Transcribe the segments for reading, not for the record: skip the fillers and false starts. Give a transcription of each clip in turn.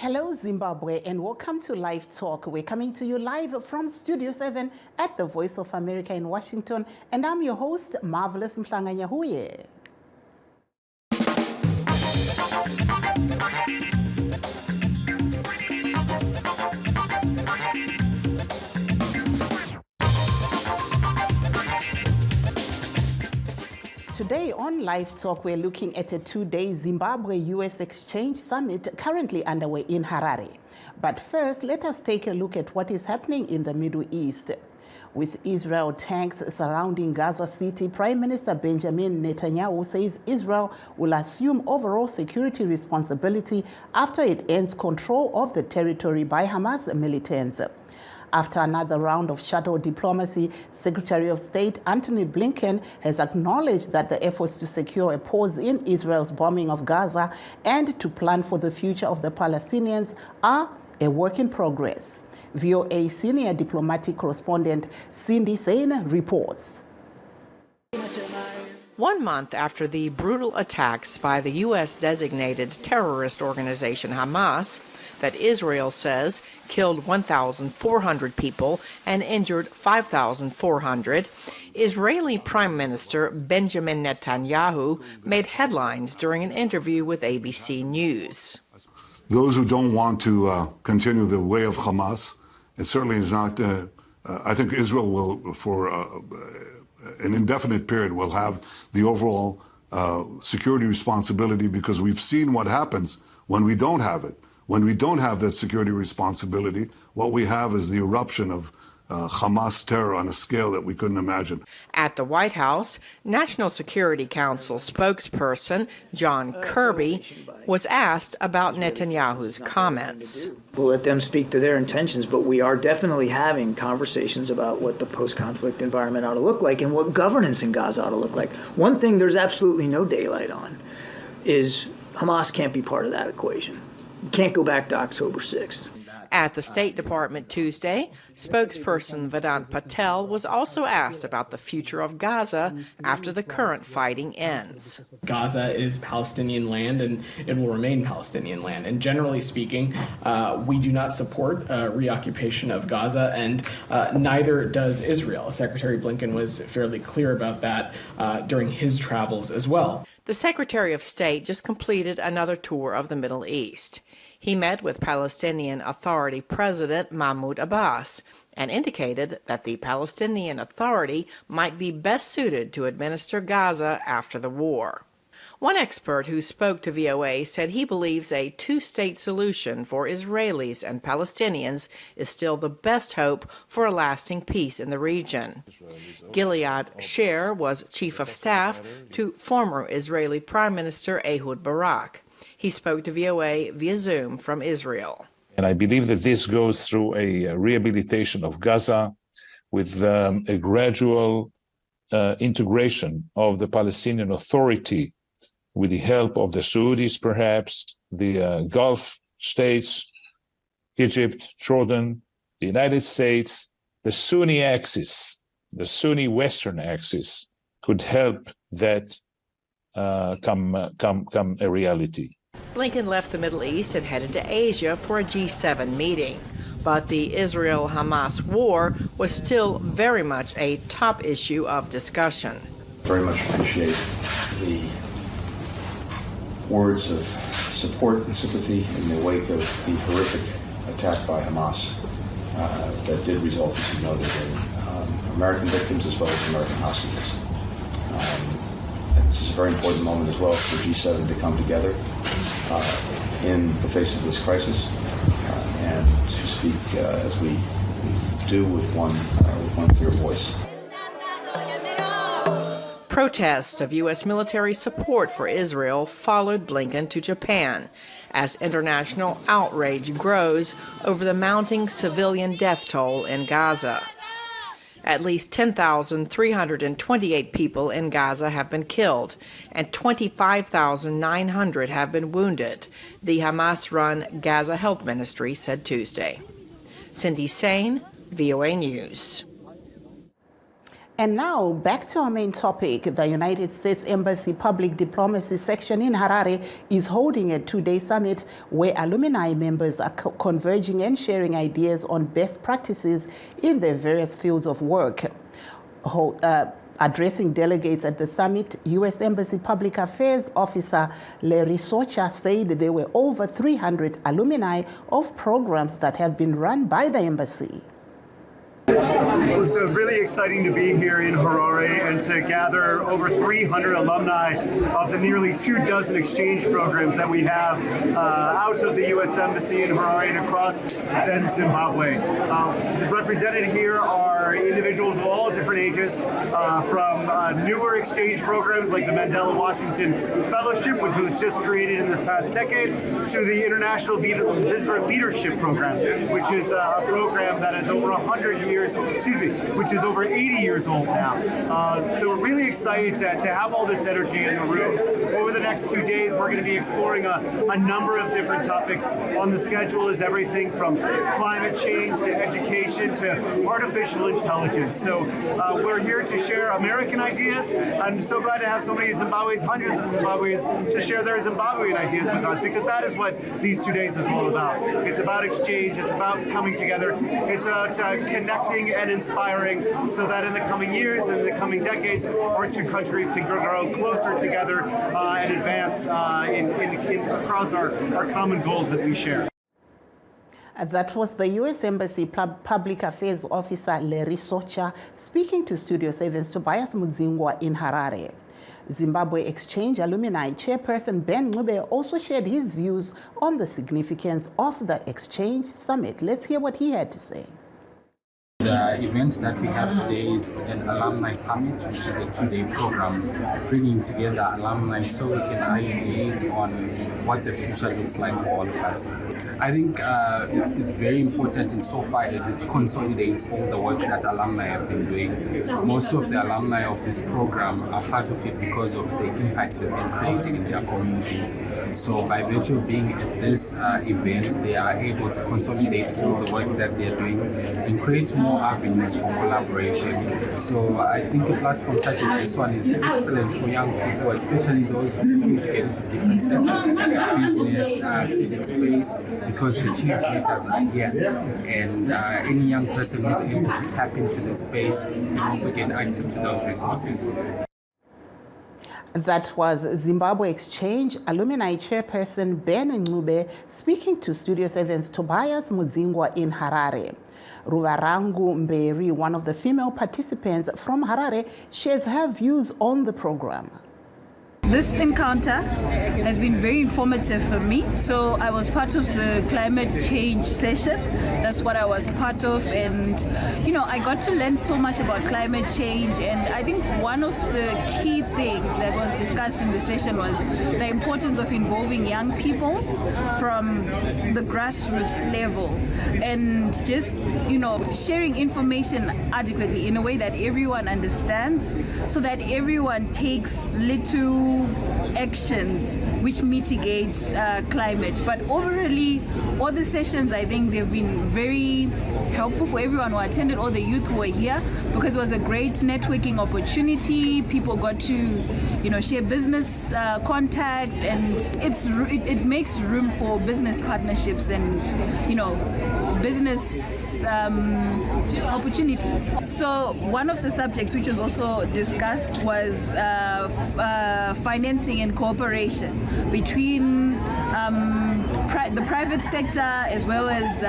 Hello, Zimbabwe, and welcome to Live Talk. We're coming to you live from Studio 7 at the Voice of America in Washington, and I'm your host, Marvelous Mhlanganyahuye. Today on Live Talk, we're looking at a two-day Zimbabwe-US Exchange Summit currently underway in Harare. But first, let us take a look at what is happening in the Middle East. With Israel tanks surrounding Gaza City, Prime Minister Benjamin Netanyahu says Israel will assume overall security responsibility after it ends control of the territory by Hamas militants. After another round of shadow diplomacy, Secretary of State Antony Blinken has acknowledged that the efforts to secure a pause in Israel's bombing of Gaza and to plan for the future of the Palestinians are a work in progress. VOA senior diplomatic correspondent Cindy Sain reports. 1 month after the brutal attacks by the U.S.-designated terrorist organization Hamas, that Israel says killed 1,400 people and injured 5,400, Israeli Prime Minister Benjamin Netanyahu made headlines during an interview with ABC News. Those who don't want to continue the way of Hamas, it certainly is not, I think Israel will, for an indefinite period, will have the overall security responsibility, because we've seen what happens when we don't have it. When we don't have that security responsibility, what we have is the eruption of Hamas terror on a scale that we couldn't imagine. At the White House, National Security Council spokesperson John Kirby was asked about Netanyahu's comments. We'll let them speak to their intentions, but we are definitely having conversations about what the post-conflict environment ought to look like and what governance in Gaza ought to look like. One thing there's absolutely no daylight on is Hamas can't be part of that equation. You can't go back to October 6th. At the State Department Tuesday, spokesperson Vedant Patel was also asked about the future of Gaza after the current fighting ends. Gaza is Palestinian land, and it will remain Palestinian land. And generally speaking, we do not support reoccupation of Gaza, and neither does Israel. Secretary Blinken was fairly clear about that during his travels as well. The Secretary of State just completed another tour of the Middle East. He met with Palestinian Authority President Mahmoud Abbas and indicated that the Palestinian Authority might be best suited to administer Gaza after the war. One expert who spoke to VOA said he believes a two-state solution for Israelis and Palestinians is still the best hope for a lasting peace in the region. Gilead Sher was chief of staff to former Israeli Prime Minister Ehud Barak. He spoke to VOA via Zoom from Israel. And I believe that this goes through a rehabilitation of Gaza with a gradual integration of the Palestinian Authority with the help of the Saudis, perhaps, the Gulf states, Egypt, Jordan, the United States. The Sunni axis, the Sunni Western axis, could help that come a reality. Blinken left the Middle East and headed to Asia for a G7 meeting. But the Israel-Hamas war was still very much a top issue of discussion. Very much appreciate the words of support and sympathy in the wake of the horrific attack by Hamas that did result, as you noted, in American victims as well as American hostages. This is a very important moment as well for G7 to come together in the face of this crisis and to speak as we do with one clear voice. Protests of U.S. military support for Israel followed Blinken to Japan as international outrage grows over the mounting civilian death toll in Gaza. At least 10,328 people in Gaza have been killed and 25,900 have been wounded, the Hamas-run Gaza Health Ministry said Tuesday. Cindy Sain, VOA News. And now, back to our main topic. The United States Embassy Public Diplomacy Section in Harare is holding a two-day summit where alumni members are converging and sharing ideas on best practices in their various fields of work. Addressing delegates at the summit, U.S. Embassy Public Affairs Officer Larry Socha said there were over 300 alumni of programs that have been run by the embassy. It's really exciting to be here in Harare and to gather over 300 alumni of the nearly 24 exchange programs that we have out of the U.S. Embassy in Harare and across then Zimbabwe. Represented here are individuals of all different ages, from newer exchange programs like the Mandela Washington Fellowship, which was just created in this past decade, to the International Visitor Leadership Program, which is a program that is over 100 years, which is over 80 years old now. So we're really excited to have all this energy in the room. Over the next 2 days, we're going to be exploring a number of different topics. On the schedule is everything from climate change to education to artificial intelligence. So we're here to share American ideas. I'm so glad to have so many Zimbabweans, hundreds of Zimbabweans, to share their Zimbabwean ideas with us, because that is what these 2 days is all about. It's about exchange. It's about coming together. It's about connecting and inspiring, so that in the coming years and the coming decades, our two countries can grow closer together and advance across our common goals that we share. That was the U.S. Embassy Public Affairs Officer Larry Socha speaking to Studio 7's Tobias Mudzingwa in Harare. Zimbabwe Exchange Alumni Chairperson Ben Ncube also shared his views on the significance of the Exchange Summit. Let's hear what he had to say. The event that we have today is an alumni summit, which is a 2-day program bringing together alumni so we can ideate on what the future looks like for all of us. I think it's very important insofar as it consolidates all the work that alumni have been doing. Most of the alumni of this program are part of it because of the impact they've been creating in their communities. So by virtue of being at this event, they are able to consolidate all the work that they're doing and create more avenues for collaboration. So I think a platform such as this one is excellent for young people, especially those looking to get into different sectors, business, civic space, because the change makers are here. And any young person who's able to tap into this space can also gain access to those resources. That was Zimbabwe Exchange Alumni Chairperson Ben Ncube speaking to Studio 7's Tobias Mudzingwa in Harare. Ruvarangu Mberi, one of the female participants from Harare, shares her views on the program. This encounter has been very informative for me. So I was part of the climate change session. That's what I was part of. And, you know, I got to learn so much about climate change. And I think one of the key things that was discussed in the session was the importance of involving young people from the grassroots level and just, you know, sharing information adequately in a way that everyone understands so that everyone takes little actions which mitigate climate. But overall, all the sessions, I think they've been very helpful for everyone who attended, all the youth who were here, because it was a great networking opportunity. People got to, you know, share business contacts, and it makes room for business partnerships and, you know, business opportunities. So one of the subjects which was also discussed was financing and cooperation between the private sector as well as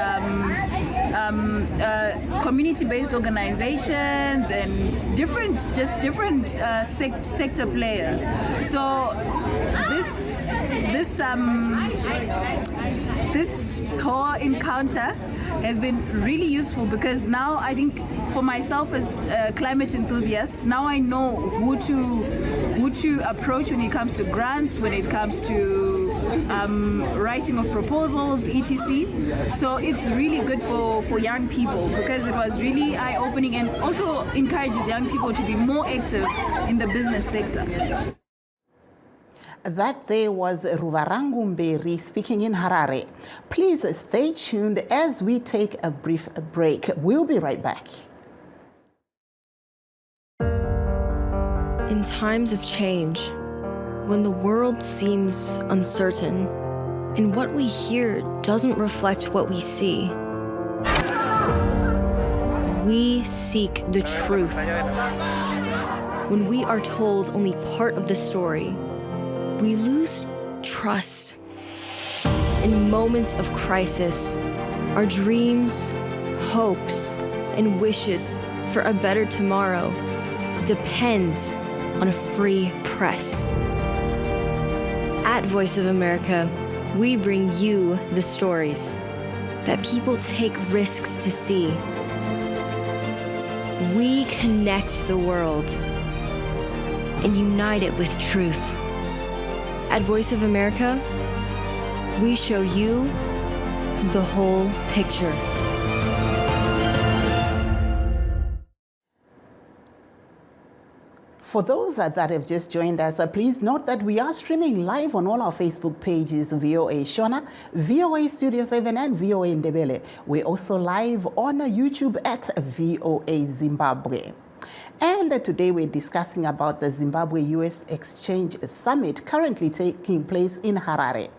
community-based organizations and different sector players. So this whole encounter has been really useful, because now I think for myself as a climate enthusiast, now I know who to approach when it comes to grants, when it comes to writing of proposals, etc. So it's really good for young people, because it was really eye-opening and also encourages young people to be more active in the business sector. That there was Ruvarangu Mberi speaking in Harare. Please stay tuned as we take a brief break. We'll be right back. In times of change, when the world seems uncertain and what we hear doesn't reflect what we see, we seek the truth. When we are told only part of the story, we lose trust. In moments of crisis, our dreams, hopes, and wishes for a better tomorrow depends on a free press. At Voice of America, we bring you the stories that people take risks to see. We connect the world and unite it with truth. At Voice of America, we show you the whole picture. For those that have just joined us, please note that we are streaming live on all our Facebook pages, VOA Shona, VOA Studio 7, and VOA Ndebele. We're also live on YouTube at VOA Zimbabwe. And today we're discussing about the Zimbabwe-US Exchange Summit currently taking place in Harare.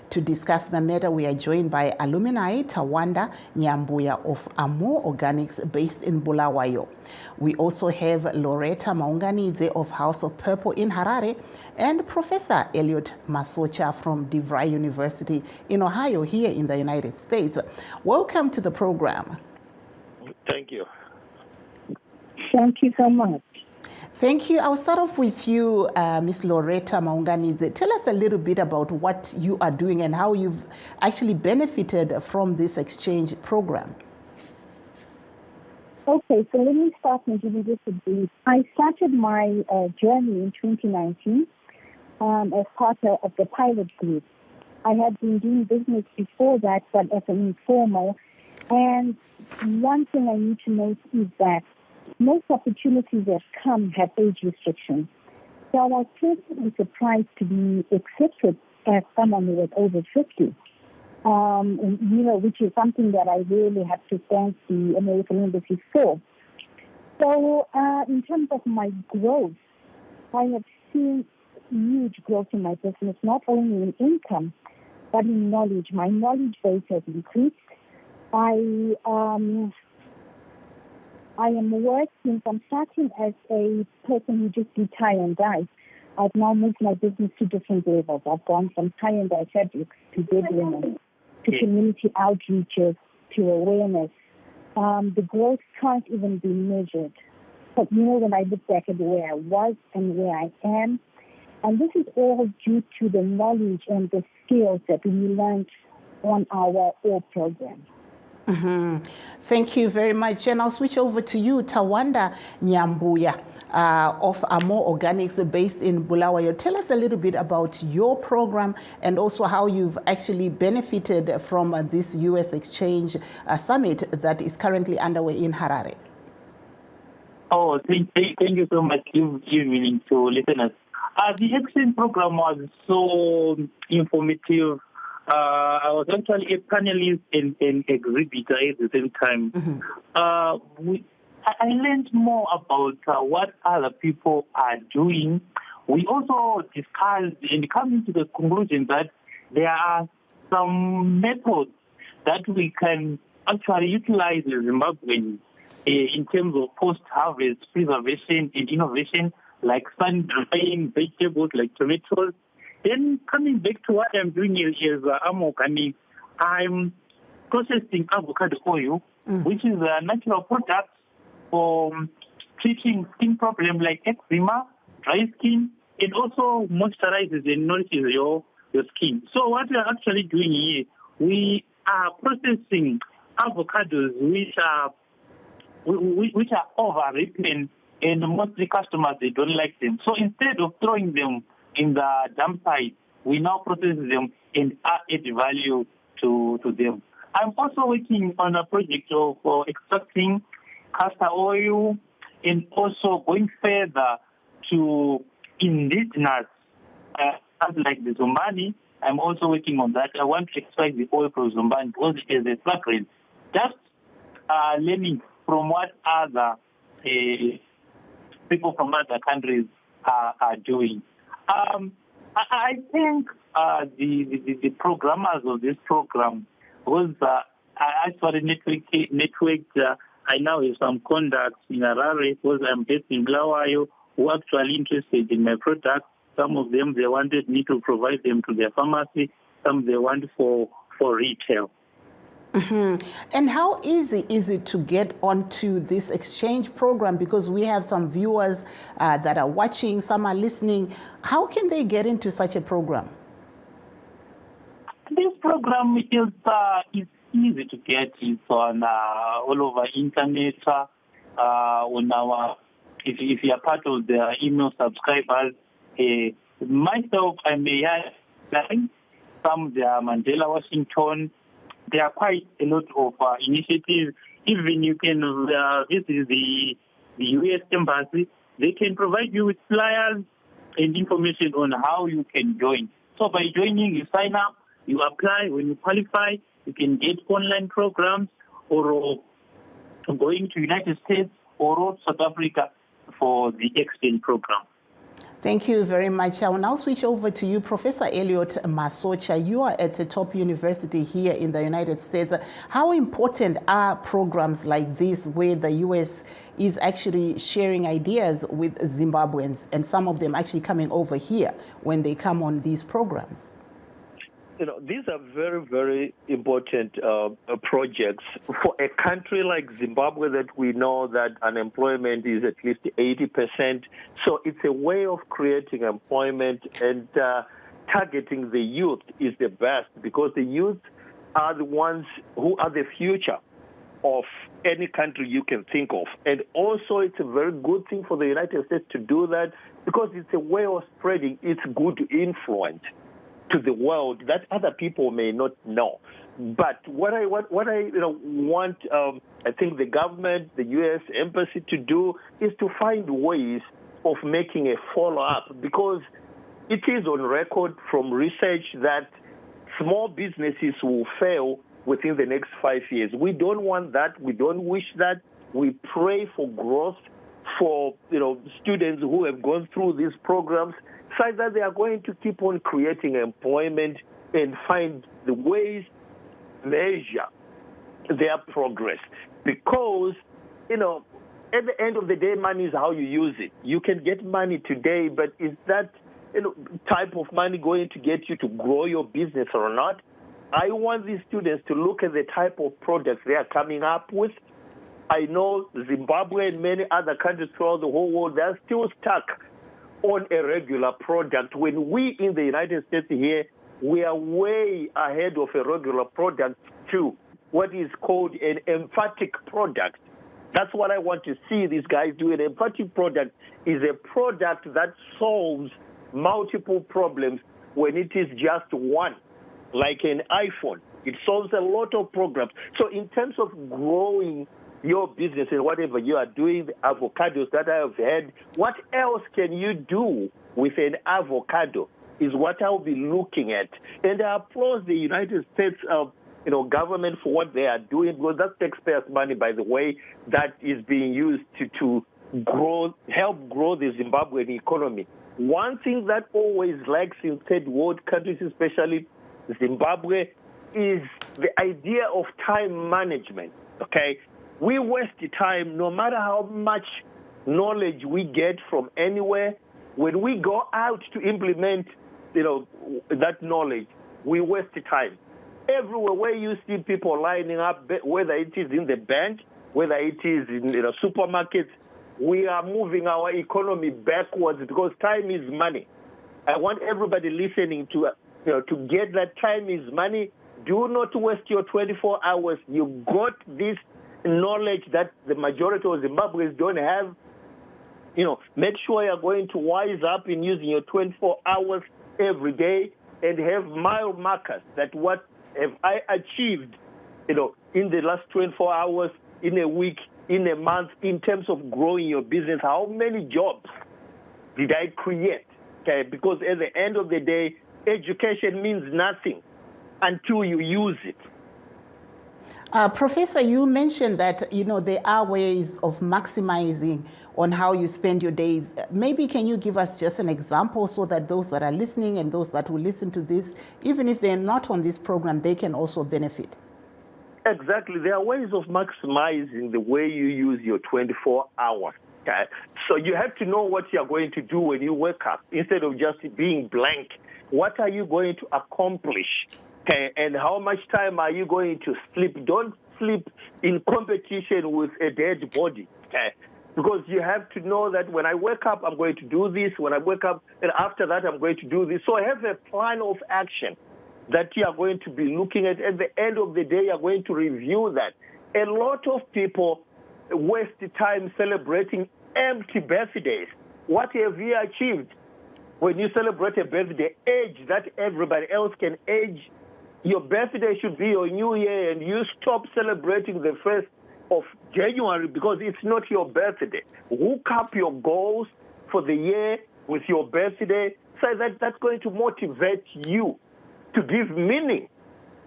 To discuss the matter, we are joined by alumni Tawanda Nyambuya of Amo Organics based in Bulawayo. We also have Loretta Maunganidze of House of Purple in Harare and Professor Elliot Masocha from DeVry University in Ohio here in the United States. Welcome to the program. Thank you. Thank you so much. Thank you. I'll start off with you, Ms. Loretta Maunganidze. Tell us a little bit about what you are doing and how you've actually benefited from this exchange program. Okay, so let me start and give you just a brief. I started my journey in 2019 as part of the pilot group. I had been doing business before that, but as an informal. And one thing I need to note is that most opportunities that come have age restrictions. So I was pleasantly surprised to be accepted as someone who was over 50, which is something that I really have to thank the American Embassy for. So in terms of my growth, I have seen huge growth in my business, not only in income, but in knowledge. My knowledge base has increased. I am working from starting as a person who just do tie and dye. I've now moved my business to different levels. I've gone from tie and dye fabrics to bed linen, to community outreaches, to awareness. The growth can't even be measured. But when I look back at where I was and where I am, and this is all due to the knowledge and the skills that we learned on our OR program. Mm-hmm. Thank you very much. And I'll switch over to you, Tawanda Nyambuya of Amo Organics based in Bulawayo. Tell us a little bit about your program and also how you've actually benefited from this U.S. Exchange Summit that is currently underway in Harare. Oh, thank you so much. Good evening to listeners. The exchange program was so informative. I was actually a panelist and exhibitor at the same time. Mm-hmm. I learned more about what other people are doing. We also discussed and come to the conclusion that there are some methods that we can actually utilize in Zimbabwe in terms of post-harvest preservation and innovation, like sun-drying vegetables like tomatoes. Then coming back to what I'm doing here is I'm organic. I'm processing avocado oil, which is a natural product for treating skin problems like eczema, dry skin, and also moisturizes and nourishes your skin. So what we are actually doing here, we are processing avocados which are over-ripened, and mostly customers, they don't like them. So instead of throwing them in the dump site, we now process them and add value to them. I'm also working on a project of extracting castor oil and also going further to indigenous, like the Zombani. I'm also working on that. I want to extract the oil from Zombani because it is a fragrance. Just learning from what other people from other countries are doing. I think the programmers of this program was actually networked. I now have some contacts in Harare because I'm based in Bulawayo who are actually interested in my product. Some of them, they wanted me to provide them to their pharmacy. Some they want for retail. Mm-hmm. And how easy is it to get onto this exchange program? Because we have some viewers that are watching, some are listening. How can they get into such a program? This program is easy to get. It's on all over internet. On our, if you are part of the email subscribers, myself, I may have some. There are Mandela, Washington. There are quite a lot of initiatives. Even you can visit the U.S. Embassy. They can provide you with flyers and information on how you can join. So by joining, you sign up, you apply. When you qualify, you can get online programs or going to United States or South Africa for the exchange program. Thank you very much. I will now switch over to you, Professor Elliot Masocha. You are at a top university here in the United States. How important are programs like this where the U.S. is actually sharing ideas with Zimbabweans and some of them actually coming over here when they come on these programs? These are very, very important projects for a country like Zimbabwe that we know that unemployment is at least 80%. So it's a way of creating employment, and targeting the youth is the best because the youth are the ones who are the future of any country you can think of. And also it's a very good thing for the United States to do that because it's a way of spreading its good influence to the world that other people may not know. But what I want, I think the government, the U.S. Embassy to do is to find ways of making a follow-up because it is on record from research that small businesses will fail within the next 5 years. We don't want that. We don't wish that. We pray for growth for students who have gone through these programs, so that they are going to keep on creating employment and find the ways measure their progress. Because, at the end of the day, money is how you use it. You can get money today, but is that type of money going to get you to grow your business or not? I want these students to look at the type of products they are coming up with. I know Zimbabwe and many other countries throughout the whole world, they're still stuck on a regular product. When we in the United States here, we are way ahead of a regular product to what is called an emphatic product. That's what I want to see these guys do. An emphatic product is a product that solves multiple problems when it is just one, like an iPhone. It solves a lot of programs. So in terms of growing your business and whatever you are doing, the avocados that I have had, what else can you do with an avocado is what I'll be looking at. And I applaud the United States government for what they are doing, because that's taxpayers' money, by the way, that is being used to help grow the Zimbabwean economy. One thing that always lacks in third world countries, especially Zimbabwe, is the idea of time management, okay? We waste time no matter how much knowledge we get from anywhere. When we go out to implement, that knowledge, we waste time. Everywhere where you see people lining up, whether it is in the bank, whether it is in supermarkets, we are moving our economy backwards because time is money. I want everybody listening to get that time is money. Do not waste your 24 hours. You got this knowledge that the majority of Zimbabweans don't have. Make sure you're going to wise up in using your 24 hours every day and have mile markers that what have I achieved, in the last 24 hours, in a week, in a month, in terms of growing your business. How many jobs did I create? Okay, because at the end of the day, education means nothing until you use it. Professor, you mentioned that, there are ways of maximizing on how you spend your days. Maybe can you give us just an example so that those that are listening and those that will listen to this, even if they're not on this program, they can also benefit? Exactly. There are ways of maximizing the way you use your 24 hours. Okay? So you have to know what you're going to do when you wake up instead of just being blank. What are you going to accomplish? Okay? And how much time are you going to sleep? Don't sleep in competition with a dead body. Okay? Because you have to know that when I wake up, I'm going to do this. When I wake up, and after that, I'm going to do this. So have a plan of action that you are going to be looking at. At the end of the day, you are going to review that. A lot of people waste time celebrating empty birthdays. What have you achieved? When you celebrate a birthday, age that everybody else can age. Your birthday should be your new year, and you stop celebrating the 1st of January because it's not your birthday. Hook up your goals for the year with your birthday, so that's going to motivate you to give meaning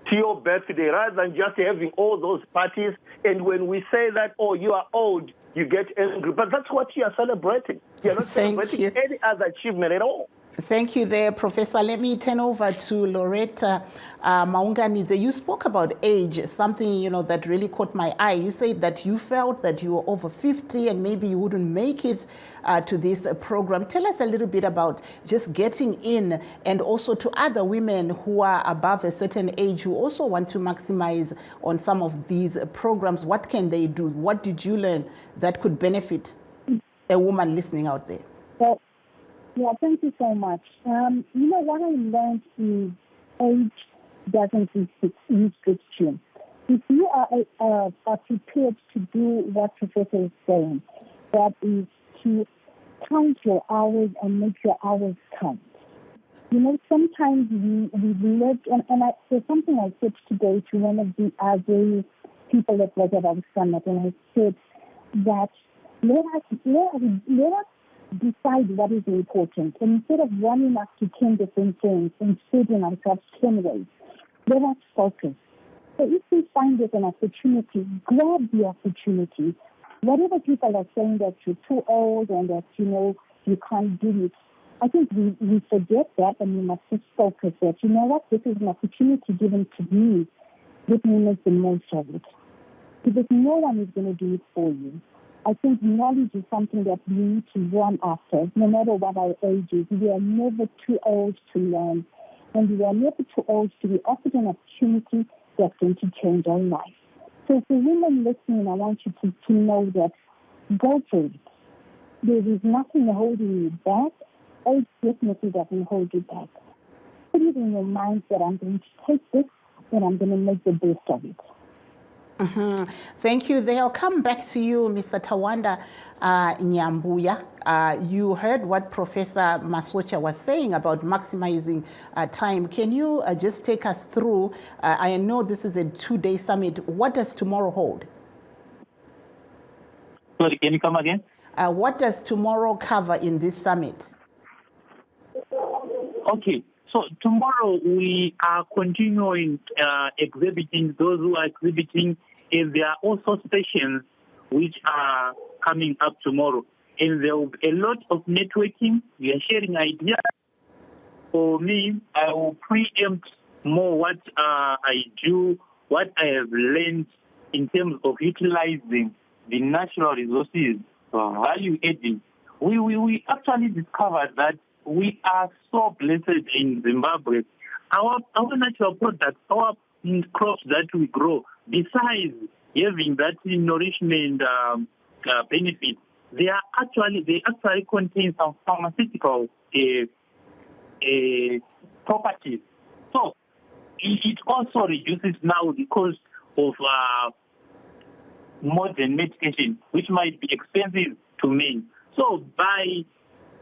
to your birthday rather than just having all those parties. And when we say that, oh, you are old, you get angry. But that's what you are celebrating. You're not celebrating any other achievement at all. Thank you there, Professor. Let me turn over to Loretta Maunganidze. You spoke about age, something, that really caught my eye. You said that you felt that you were over 50 and maybe you wouldn't make it to this program. Tell us a little bit about just getting in, and also to other women who are above a certain age who also want to maximize on some of these programs. What can they do? What did you learn that could benefit a woman listening out there? Well, yeah, thank you so much. What I learned is age doesn't restrict you. If you are prepared to do what Professor is saying, that is to count your hours and make your hours count. Sometimes we live, and there's something I said today to one of the other people that was at our summit, and I said that let us decide what is important. And instead of running up to 10 different things and setting ourselves 10 ways, let us focus. So if we find it an opportunity, grab the opportunity. Whatever people are saying that you're too old and that, you can't do it, I think we forget that, and we must just focus that, this is an opportunity given to me. Let me make the most of it. Because no one is going to do it for you. I think knowledge is something that we need to run after, no matter what our age is. We are never too old to learn, and we are never too old to be offered an opportunity that's going to change our life. So for women listening, I want you to know that go for it. There is nothing holding you back. Age definitely doesn't hold you back. Put it in your mind that I'm going to take this and I'm going to make the best of it. Mm-hmm. Thank you. They'll come back to you, Mr. Tawanda Nyambuya. You heard what Professor Masocha was saying about maximizing time. Can you just take us through? I know this is a 2-day summit. What does tomorrow hold? Sorry, can you come again? What does tomorrow cover in this summit? Okay. So tomorrow we are continuing exhibiting, those who are exhibiting, and there are also sessions which are coming up tomorrow. And there will be a lot of networking. We are sharing ideas. For me, I will preempt more what I do, what I have learned in terms of utilizing the natural resources, value adding. We actually discovered that we are so blessed in Zimbabwe. Our natural products, our crops that we grow, besides having that nourishment benefit, they actually contain some pharmaceutical properties. So it also reduces now the cost of modern medication, which might be expensive to men. So by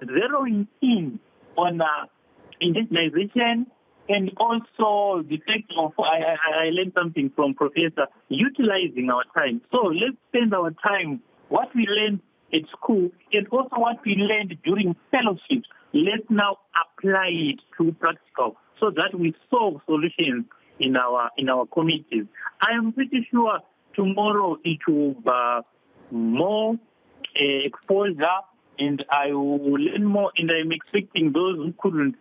zeroing in on indigenization and also the fact of, I learned something from Professor, utilizing our time. So let's spend our time, what we learned at school and also what we learned during fellowships, let's now apply it to practical so that we solve solutions in our communities. I am pretty sure tomorrow it will be more exposure, and I will learn more. And I'm expecting those who couldn't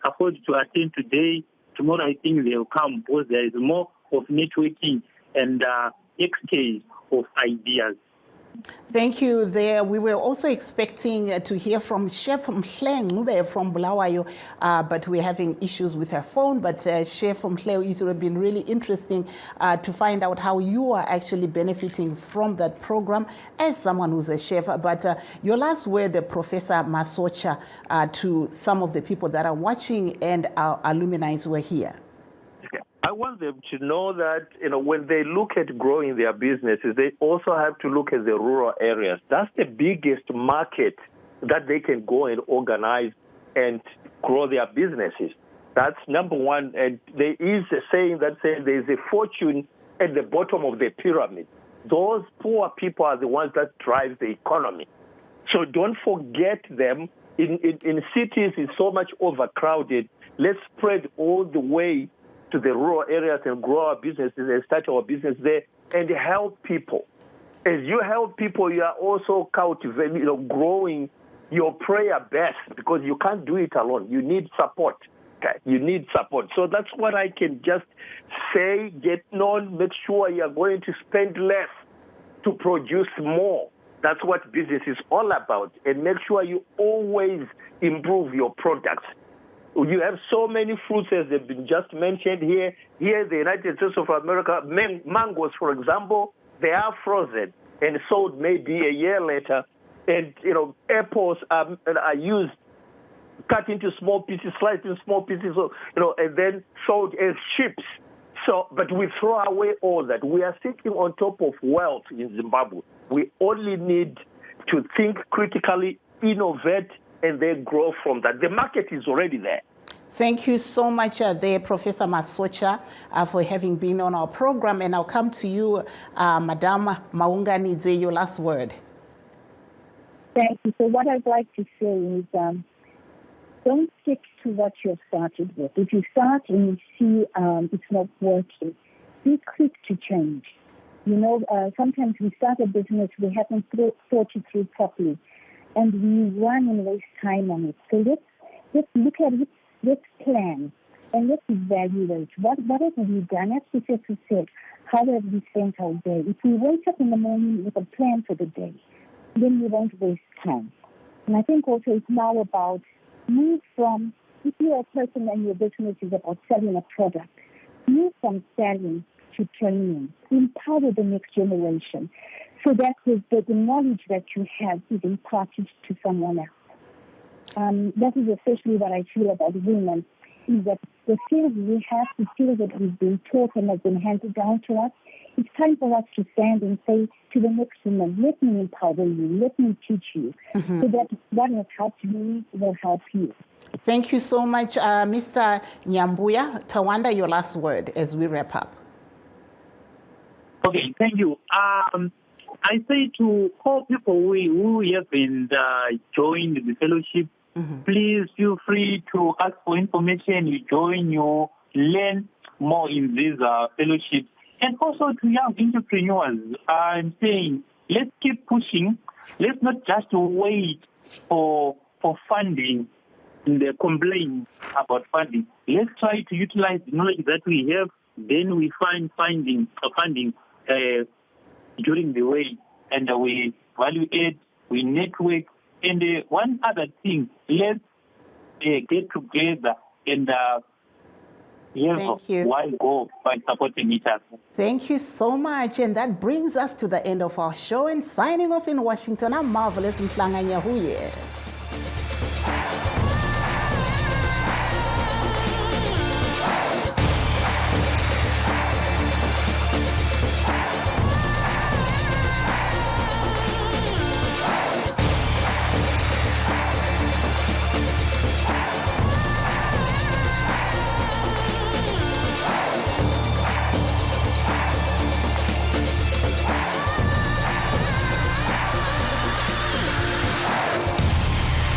afford to attend today, tomorrow I think they'll come because there is more of networking and exchange of ideas. Thank you there. We were also expecting to hear from Chef Mhleng from Bulawayo, but we're having issues with her phone. But Chef Mhleng, it would have been really interesting to find out how you are actually benefiting from that program as someone who's a chef. But your last word, Professor Masocha, to some of the people that are watching and our alumni who are here. I want them to know that, when they look at growing their businesses, they also have to look at the rural areas. That's the biggest market that they can go and organize and grow their businesses. That's number one. And there is a saying that says there's a fortune at the bottom of the pyramid. Those poor people are the ones that drive the economy. So don't forget them. In cities, it's so much overcrowded. Let's spread all the way to the rural areas and grow our businesses and start our business there and help people. As you help people, you are also cultivating, growing your prayer best, because you can't do it alone. You need support. Okay? You need support. So that's what I can just say. Get known. Make sure you are going to spend less to produce more. That's what business is all about. And make sure you always improve your products. You have so many fruits, as they've been just mentioned here. Here in the United States of America, mangoes, for example, they are frozen and sold maybe a year later. And, apples are used, cut into small pieces, sliced into small pieces, and then sold as chips. So, but we throw away all that. We are sitting on top of wealth in Zimbabwe. We only need to think critically, innovate, and then grow from that. The market is already there. Thank you so much there, Professor Masocha, for having been on our program. And I'll come to you, Madam Maunganidze, your last word. Thank you. So what I'd like to say is don't stick to what you've started with. If you start and you see it's not working, be quick to change. Sometimes we start a business, we haven't thought it through properly, and we run and waste time on it. So let's look at it, let's plan, and let's evaluate. What have we done? As Professor said, how have we spent our day? If we wake up in the morning with a plan for the day, then we won't waste time. And I think also it's now about move from, if you're a person and your business is about selling a product, move from selling to training. Empower the next generation, so that the knowledge that you have is imparted to someone else. That is especially what I feel about women, is that the skills we have, the skills that we've been taught and have been handed down to us, it's time for us to stand and say to the next woman, let me empower you, let me teach you, so that what has helped me will help you. Thank you so much, Mr. Nyambuya. Tawanda, your last word as we wrap up. Okay, thank you. I say to all people who have been joined the fellowship, please feel free to ask for information. You join, you learn more in these fellowships. And also to young entrepreneurs, I'm saying let's keep pushing. Let's not just wait for funding and complain about funding. Let's try to utilize the knowledge that we have. Then we find funding during the way, and we value add, we network. And one other thing, let's get together and why go by supporting each other. Thank you so much. And that brings us to the end of our show. And signing off in Washington, I'm Marvelous Mhlanga Nyahuye.